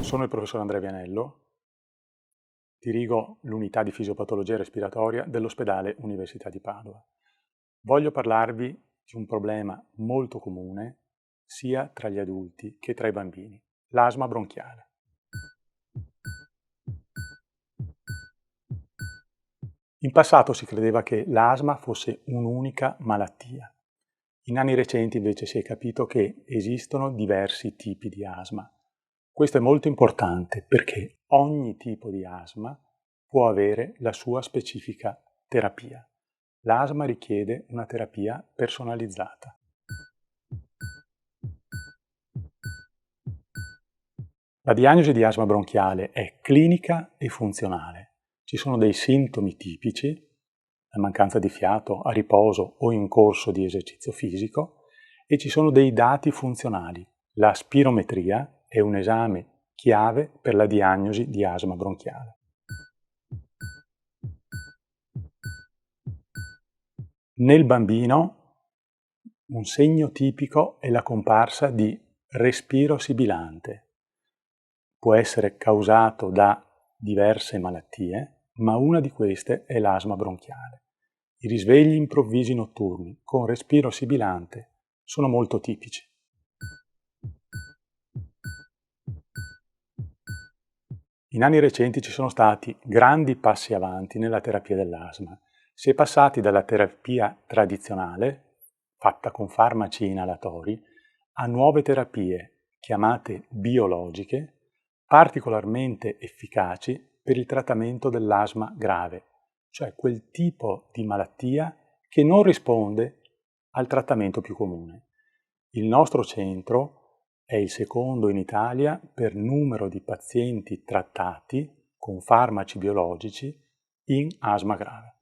Sono il professor Andrea Vianello, dirigo l'unità di fisiopatologia respiratoria dell'ospedale Università di Padova. Voglio parlarvi di un problema molto comune sia tra gli adulti che tra i bambini, l'asma bronchiale. In passato si credeva che l'asma fosse un'unica malattia. In anni recenti invece si è capito che esistono diversi tipi di asma. Questo è molto importante perché ogni tipo di asma può avere la sua specifica terapia. L'asma richiede una terapia personalizzata. La diagnosi di asma bronchiale è clinica e funzionale. Ci sono dei sintomi tipici, la mancanza di fiato a riposo o in corso di esercizio fisico, e ci sono dei dati funzionali. La spirometria è un esame chiave per la diagnosi di asma bronchiale. Nel bambino un segno tipico è la comparsa di respiro sibilante. Può essere causato da diverse malattie, ma una di queste è l'asma bronchiale. I risvegli improvvisi notturni con respiro sibilante sono molto tipici. In anni recenti ci sono stati grandi passi avanti nella terapia dell'asma. Si è passati dalla terapia tradizionale, fatta con farmaci inalatori, a nuove terapie chiamate biologiche, particolarmente efficaci per il trattamento dell'asma grave, cioè quel tipo di malattia che non risponde al trattamento più comune. Il nostro centro è il secondo in Italia per numero di pazienti trattati con farmaci biologici in asma grave.